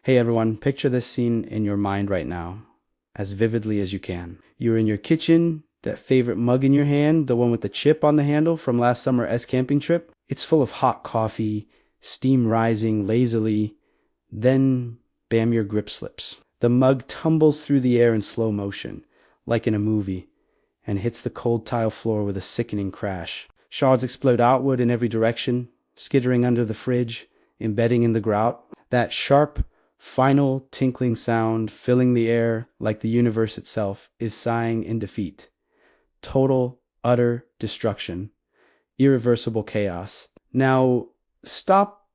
Hey everyone, picture this scene in your mind right now, as vividly as you can. You're in your kitchen, that favorite mug in your hand, the one with the chip on the handle from last summer's camping trip. It's full of hot coffee, steam rising lazily. Then, bam, your grip slips. The mug tumbles through the air in slow motion, like in a movie, and hits the cold tile floor with a sickening crash. Shards explode outward in every direction, skittering under the fridge, embedding in the grout. That sharp, final tinkling sound filling the air like the universe itself is sighing in defeat. Total, utter destruction. Irreversible chaos. Now, stop,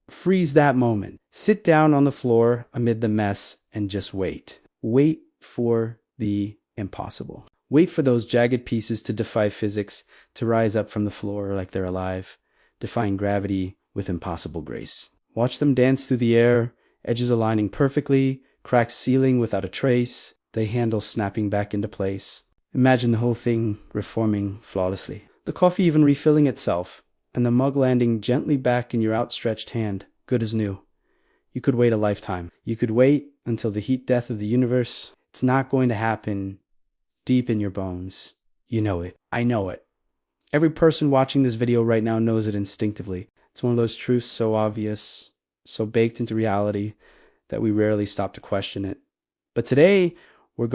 freeze that moment. Sit down on the floor amid the mess and just wait. Wait for the impossible. Wait for those jagged pieces to defy physics, to rise up from the floor like they're alive, defying gravity with impossible grace. Watch them dance through the air, edges aligning perfectly, cracks sealing without a trace, the handles snapping back into place. Imagine the whole thing reforming flawlessly. The coffee even refilling itself, and the mug landing gently back in your outstretched hand, good as new. You could wait a lifetime. You could wait until the heat death of the universe. It's not going to happen deep in your bones. You know it. I know it. Every person watching this video right now knows it instinctively. It's one of those truths so obvious, so baked into reality, that we rarely stop to question it. But today, we're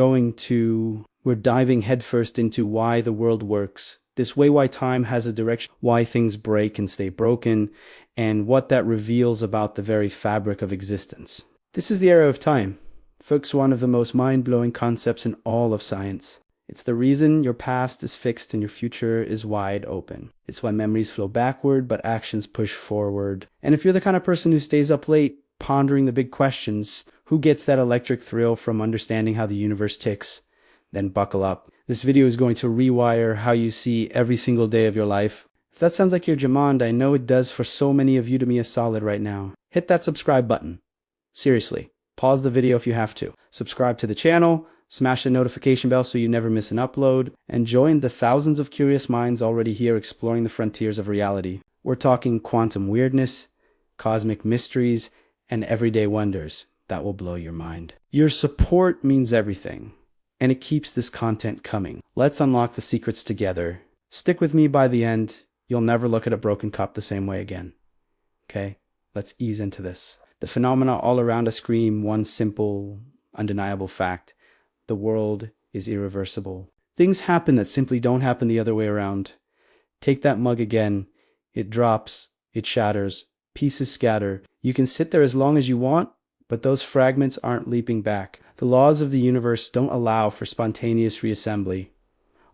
diving headfirst into why the world works, this way why time has a direction, why things break and stay broken, and what that reveals about the very fabric of existence. This is the era of time. Folks, one of the most mind-blowing concepts in all of science. It's the reason your past is fixed and your future is wide open. It's why memories flow backward, but actions push forward. And if you're the kind of person who stays up late, pondering the big questions, who gets that electric thrill from understanding how the universe ticks, then buckle up. This video is going to rewire how you see every single day of your life. If that sounds like your demand, I know it does for so many of you. Do me a solid right now. Hit that subscribe button. Seriously, pause the video if you have to. Subscribe to the channel. Smash the notification bell so you never miss an upload, and join the thousands of curious minds already here exploring the frontiers of reality. We're talking quantum weirdness, cosmic mysteries, and everyday wonders that will blow your mind. Your support means everything, and it keeps this content coming. Let's unlock the secrets together. Stick with me by the end. You'll never look at a broken cup the same way again. Okay? Let's ease into this. The phenomena all around us scream one simple, undeniable fact. The world is irreversible. Things happen that simply don't happen the other way around. Take that mug again. It drops, it shatters, pieces scatter. You can sit there as long as you want, but those fragments aren't leaping back. The laws of the universe don't allow for spontaneous reassembly.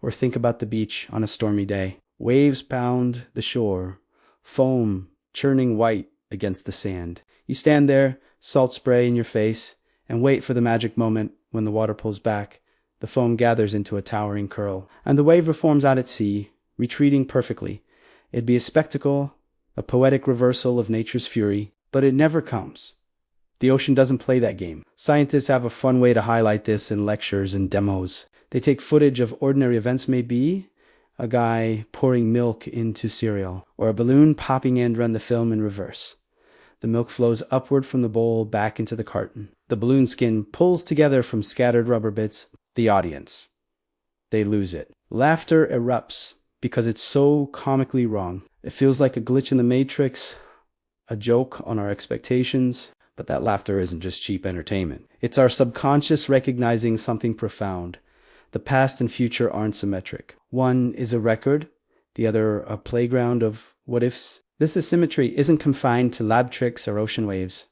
Or think about the beach on a stormy day. Waves pound the shore, foam churning white against the sand. You stand there, salt spray in your face, and wait for the magic moment. When the water pulls back, the foam gathers into a towering curl, and the wave reforms out at sea, retreating perfectly. It'd be a spectacle, a poetic reversal of nature's fury, but it never comes. The ocean doesn't play that game. Scientists have a fun way to highlight this in lectures and demos. They take footage of ordinary events, maybe a guy pouring milk into cereal, or a balloon popping and run the film in reverse. The milk flows upward from the bowl back into the carton. The balloon skin pulls together from scattered rubber bits. The audience, they lose it. Laughter erupts because it's so comically wrong. It feels like a glitch in the matrix, a joke on our expectations. But that laughter isn't just cheap entertainment. It's our subconscious recognizing something profound. The past and future aren't symmetric. One is a record, the other a playground of what-ifs. This asymmetry isn't confined to lab tricks or ocean waves.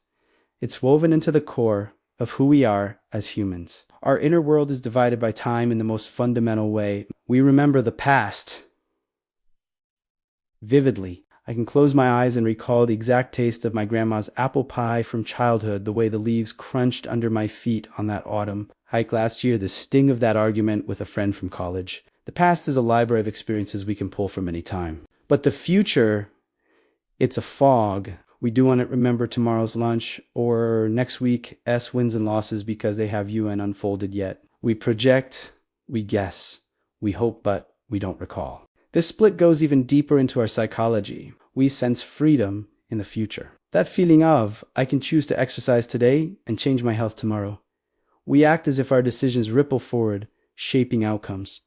It's woven into the core of who we are as humans. Our inner world is divided by time in the most fundamental way. We remember the past vividly. I can close my eyes and recall the exact taste of my grandma's apple pie from childhood, the way the leaves crunched under my feet on that autumn hike last year, the sting of that argument with a friend from college. The past is a library of experiences we can pull from any time. But the future, it's a fog. We do want to remember tomorrow's lunch or next week's wins and losses because they have UN unfolded yet. We project, we guess, we hope, but we don't recall. This split goes even deeper into our psychology. We sense freedom in the future. That feeling of, I can choose to exercise today and change my health tomorrow. We act as if our decisions ripple forward, shaping outcomes.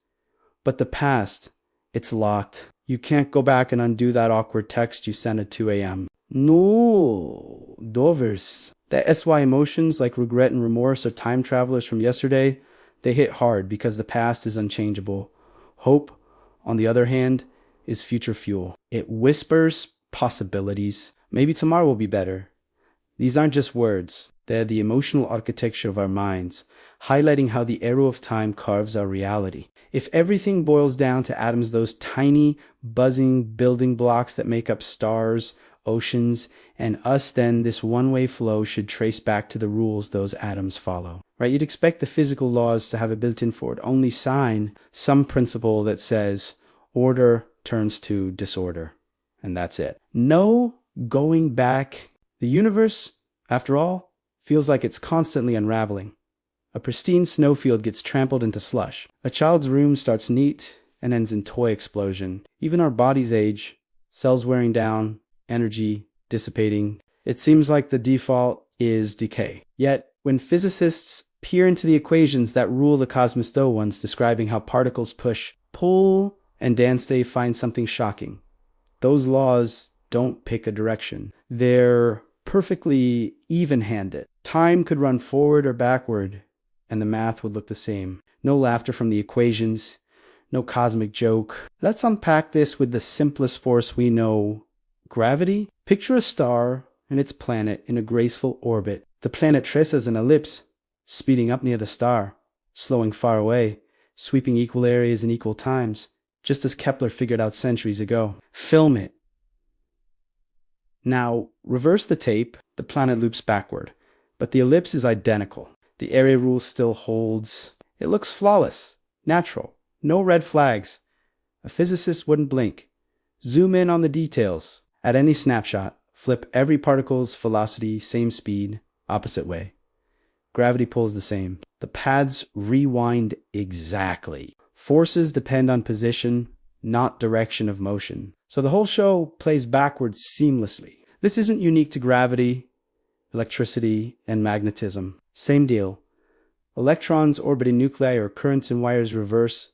But the past, it's locked. You can't go back and undo that awkward text you sent at 2 a.m. No, dovers. The SY emotions like regret and remorse are time travelers from yesterday. They hit hard because the past is unchangeable. Hope, on the other hand, is future fuel. It whispers possibilities. Maybe tomorrow will be better. These aren't just words. They're the emotional architecture of our minds, highlighting how the arrow of time carves our reality. If everything boils down to atoms, those tiny, buzzing building blocks that make up stars, oceans, and us, then this one-way flow should trace back to the rules those atoms follow. Right? You'd expect the physical laws to have a built-in for it, only sign some principle that says order turns to disorder, and that's it. No going back. The universe, after all, feels like it's constantly unraveling. A pristine snowfield gets trampled into slush. A child's room starts neat and ends in toy explosion. Even our bodies age, cells wearing down, energy dissipating. It seems like the default is decay. Yet, when physicists peer into the equations that rule the cosmos, though ones describing how particles push, pull, and dance, they find something shocking. Those laws don't pick a direction. They're perfectly even-handed. Time could run forward or backward, and the math would look the same. No laughter from the equations, no cosmic joke. Let's unpack this with the simplest force we know, gravity. Picture a star and its planet in a graceful orbit. The planet traces an ellipse, speeding up near the star, slowing far away, sweeping equal areas in equal times, just as Kepler figured out centuries ago. Film it. Now, reverse the tape, the planet loops backward, but the ellipse is identical. The area rule still holds. It looks flawless, natural, no red flags. A physicist wouldn't blink. Zoom in on the details. At any snapshot, flip every particle's velocity, same speed, opposite way. Gravity pulls the same. The paths rewind exactly. Forces depend on position, not direction of motion. So the whole show plays backwards seamlessly. This isn't unique to gravity, electricity, and magnetism. Same deal. Electrons orbiting nuclei or currents in wires reverse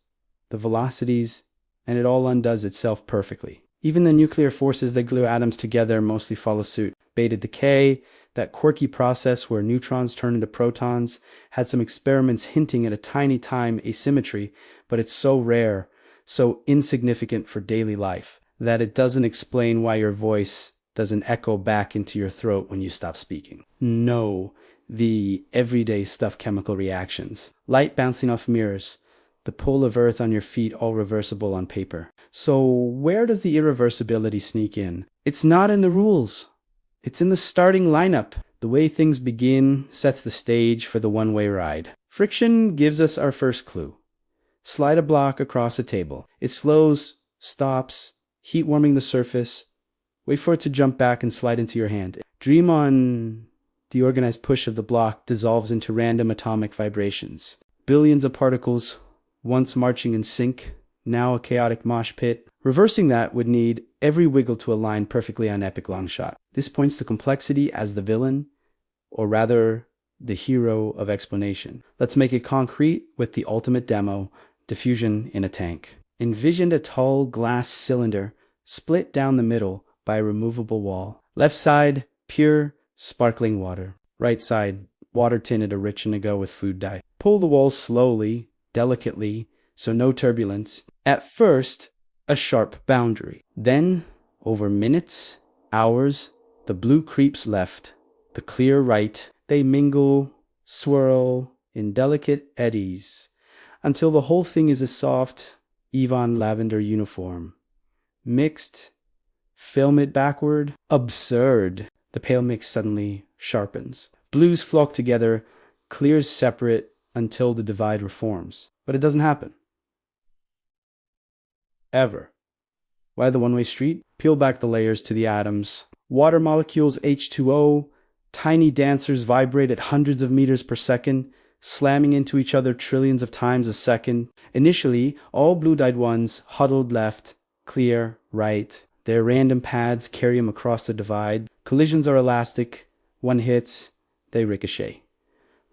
the velocities, and it all undoes itself perfectly. Even the nuclear forces that glue atoms together mostly follow suit. Beta decay, that quirky process where neutrons turn into protons, had some experiments hinting at a tiny time asymmetry, but it's so rare, so insignificant for daily life, that it doesn't explain why your voice doesn't echo back into your throat when you stop speaking. No, the everyday stuff, chemical reactions. Light bouncing off mirrors, the pull of earth on your feet, all reversible on paper. So where does the irreversibility sneak in? It's not in the rules. It's in the starting lineup. The way things begin sets the stage for the one-way ride. Friction gives us our first clue. Slide a block across a table. It slows, stops, heat warming the surface. Wait for it to jump back and slide into your hand. Dream on the organized push of the block dissolves into random atomic vibrations. Billions of particles, once marching in sync, now a chaotic mosh pit. Reversing that would need every wiggle to align perfectly on epic long shot. This points to complexity as the villain, or rather, the hero of explanation. Let's make it concrete with the ultimate demo, diffusion in a tank. Envision a tall glass cylinder split down the middle by a removable wall. Left side, pure, sparkling water. Right side, water tinted a rich indigo with food dye. Pull the wall slowly, delicately, so no turbulence. At first, a sharp boundary. Then, over minutes, hours, the blue creeps left, the clear right. They mingle, swirl, in delicate eddies, until the whole thing is a soft, even lavender uniform. Mixed, film it backward. Absurd. The pale mix suddenly sharpens. Blues flock together, clears separate until the divide reforms. But it doesn't happen. Ever. Why the one-way street? Peel back the layers to the atoms. Water molecules H2O, tiny dancers vibrate at hundreds of meters per second, slamming into each other trillions of times a second. Initially, all blue-dyed ones huddled left, clear, right. Their random paths carry them across the divide. Collisions are elastic. One hits, they ricochet.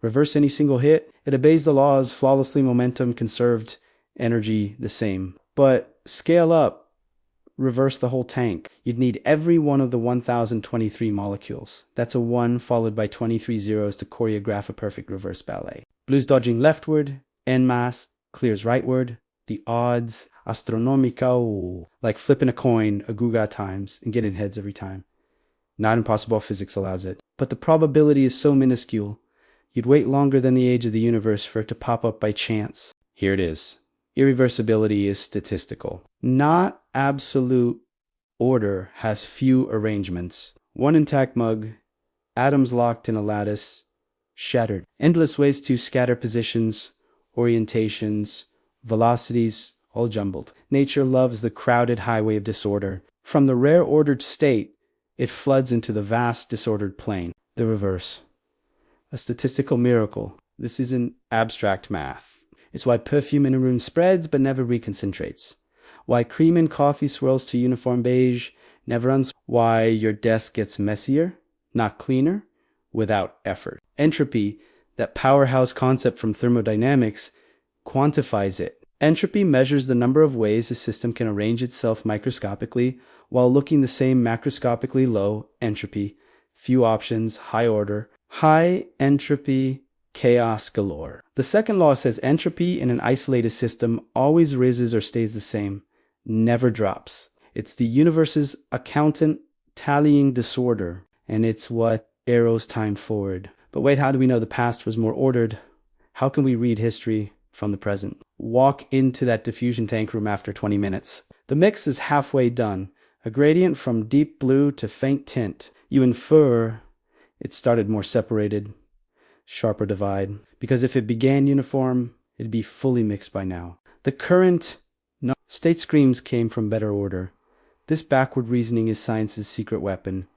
Reverse any single hit, it obeys the laws flawlessly, momentum conserved, energy the same. But scale up, reverse the whole tank. You'd need every one of the 1023 molecules. That's a 1 followed by 23 zeros to choreograph a perfect reverse ballet. Blues dodging leftward, en masse clears rightward. The odds, astronomical, like flipping a coin a guga times and getting heads every time. Not impossible, physics allows it. But the probability is so minuscule, you'd wait longer than the age of the universe for it to pop up by chance. Here it is. Irreversibility is statistical. Not absolute. Order has few arrangements. One intact mug, atoms locked in a lattice, shattered. Endless ways to scatter positions, orientations, velocities, all jumbled. Nature loves the crowded highway of disorder. From the rare ordered state, it floods into the vast disordered plane. The reverse. A statistical miracle. This isn't abstract math. It's why perfume in a room spreads but never reconcentrates. Why cream in coffee swirls to uniform beige, never unswirls. Why your desk gets messier, not cleaner, without effort. Entropy, that powerhouse concept from thermodynamics, quantifies it. Entropy measures the number of ways a system can arrange itself microscopically while looking the same macroscopically low entropy, few options, high order, high entropy, chaos galore. The second law says entropy in an isolated system always rises or stays the same, never drops. It's the universe's accountant tallying disorder, and it's what arrows time forward. But wait, how do we know the past was more ordered? How can we read history from the present? Walk into that diffusion tank room after 20 minutes. The mix is halfway done, a gradient from deep blue to faint tint. You infer it started more separated, sharper divide, because if it began uniform, it'd be fully mixed by now. The current state screams came from better order. This backward reasoning is science's secret weapon.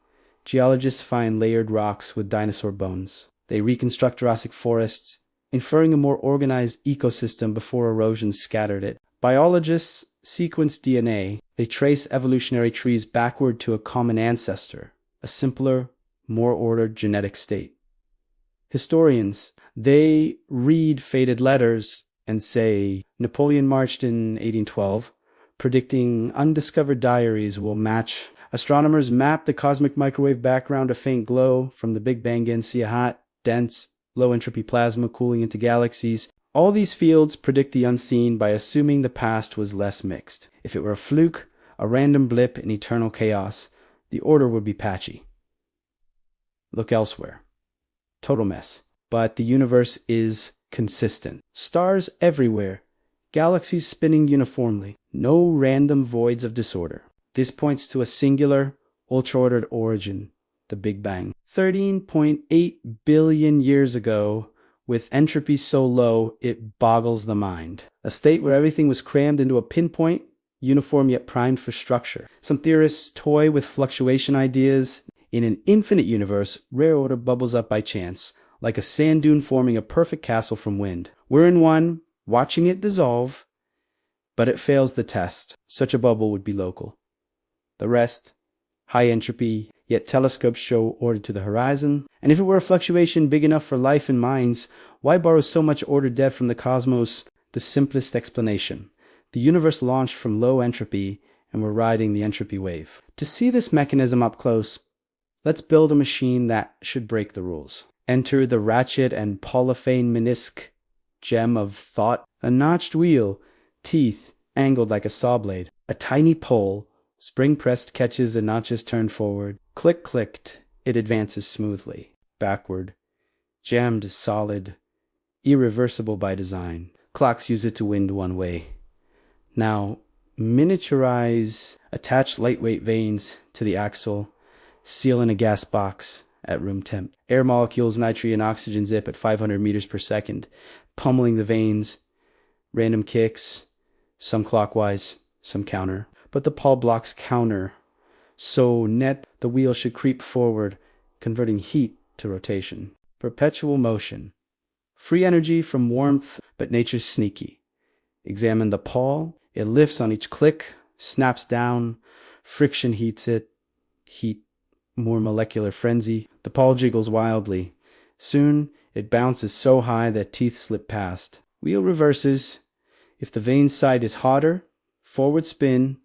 Geologists find layered rocks with dinosaur bones. They reconstruct Jurassic forests, inferring a more organized ecosystem before erosion scattered it. Biologists sequence DNA. They trace evolutionary trees backward to a common ancestor, a simpler, more ordered genetic state. Historians, they read faded letters and say Napoleon marched in 1812, predicting undiscovered diaries will match. Astronomers map the cosmic microwave background, a faint glow from the Big Bang and see a hot, dense, low-entropy plasma cooling into galaxies. All these fields predict the unseen by assuming the past was less mixed. If it were a fluke, a random blip in eternal chaos, the order would be patchy. Look elsewhere. Total mess. But the universe is consistent. Stars everywhere. Galaxies spinning uniformly. No random voids of disorder. This points to a singular, ultra-ordered origin, the Big Bang. 13.8 billion years ago, with entropy so low it boggles the mind. A state where everything was crammed into a pinpoint, uniform yet primed for structure. Some theorists toy with fluctuation ideas. In an infinite universe, rare order bubbles up by chance, like a sand dune forming a perfect castle from wind. We're in one, watching it dissolve, but it fails the test. Such a bubble would be local. The rest, high entropy, yet telescopes show order to the horizon. And if it were a fluctuation big enough for life and minds, why borrow so much ordered debt from the cosmos? The simplest explanation. The universe launched from low entropy, and we're riding the entropy wave. To see this mechanism up close, let's build a machine that should break the rules. Enter the ratchet and polyphane menisc gem of thought. A notched wheel, teeth angled like a saw blade. A tiny pole, spring-pressed, catches the notches turned forward. Click-clicked, it advances smoothly. Backward. Jammed solid. Irreversible by design. Clocks use it to wind one way. Now, miniaturize. Attach lightweight vanes to the axle. Seal in a gas box at room temp. Air molecules, nitrogen and oxygen zip at 500 meters per second, pummeling the vanes. Random kicks, some clockwise, some counter. But the Paul blocks counter. So net the wheel should creep forward, converting heat to rotation. Perpetual motion. Free energy from warmth, but nature's sneaky. Examine the pawl. It lifts on each click, snaps down. Friction heats it. Heat more molecular frenzy. The ball jiggles wildly. Soon, it bounces so high that teeth slip past. Wheel reverses. If the vane side is hotter, forward spin,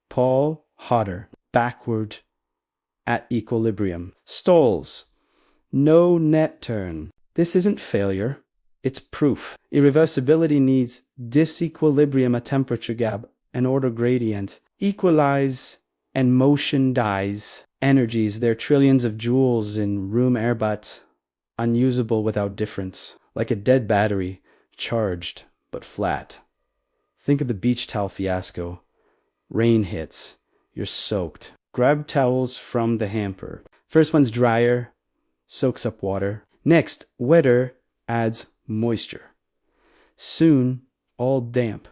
ball hotter, backward at equilibrium. Stalls. No net turn. This isn't failure. It's proof. Irreversibility needs disequilibrium, a temperature gap, an order gradient. Equalize and motion dies. Energies, they're trillions of joules in room air, but unusable without difference. Like a dead battery, charged but flat. Think of the beach towel fiasco. Rain hits. You're soaked. Grab towels from the hamper. First one's drier, soaks up water. Next, wetter adds moisture. Soon, all damp.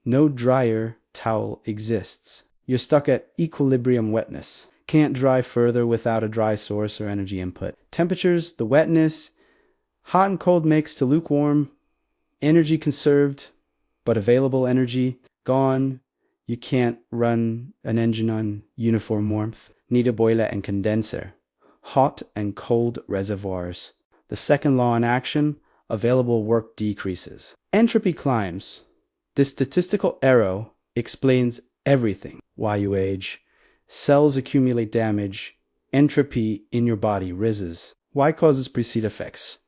No drier towel exists. You're stuck at equilibrium wetness. Can't dry further without a dry source or energy input. Temperatures, the wetness, hot and cold mix to lukewarm. Energy conserved, but available energy gone. You can't run an engine on uniform warmth. Need a boiler and condenser. Hot and cold reservoirs. The second law in action, available work decreases. Entropy climbs. This statistical arrow explains everything. Why you age. Cells accumulate damage. Entropy in your body rises. Why causes precede effects.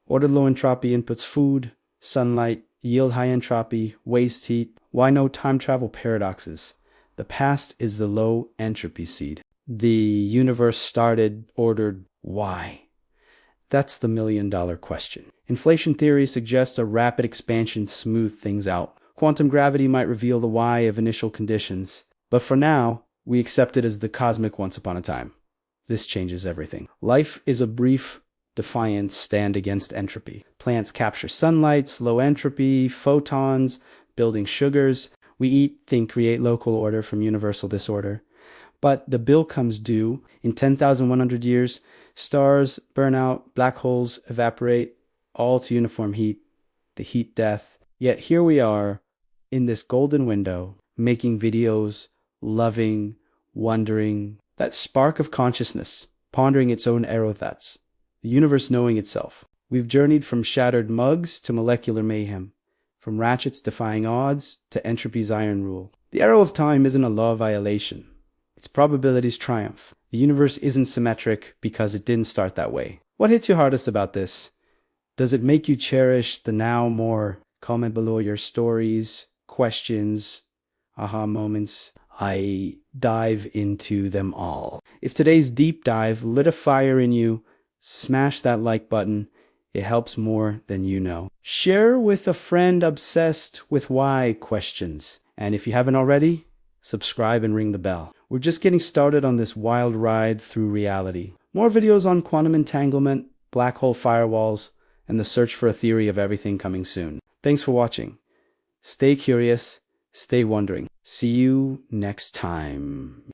Ordered low entropy inputs food, sunlight, yield high entropy, waste heat. Why no time travel paradoxes? The past is the low entropy seed. The universe started, ordered, why? That's the million-dollar question. Inflation theory suggests a rapid expansion smoothed things out. Quantum gravity might reveal the why of initial conditions. But for now, we accept it as the cosmic once upon a time. This changes everything. Life is a brief, defiant stand against entropy. Plants capture sunlight, low entropy, photons, building sugars. We eat, think, create local order from universal disorder. But the bill comes due. In 10,100 years, stars burn out, black holes evaporate, all to uniform heat, the heat death. Yet here we are, in this golden window, making videos, loving, wondering, that spark of consciousness, pondering its own aerothats, the universe knowing itself. We've journeyed from shattered mugs to molecular mayhem, from ratchets defying odds to entropy's iron rule. The arrow of time isn't a law violation. It's probability's triumph. The universe isn't symmetric because it didn't start that way. What hits you hardest about this? Does it make you cherish the now more? Comment below your stories, questions, aha moments. I dive into them all. If today's deep dive lit a fire in you, smash that like button. It helps more than you know. Share with a friend obsessed with why questions. And if you haven't already, subscribe and ring the bell. We're just getting started on this wild ride through reality. More videos on quantum entanglement, black hole firewalls, and the search for a theory of everything coming soon. Thanks for watching. Stay curious, stay wondering. See you next time.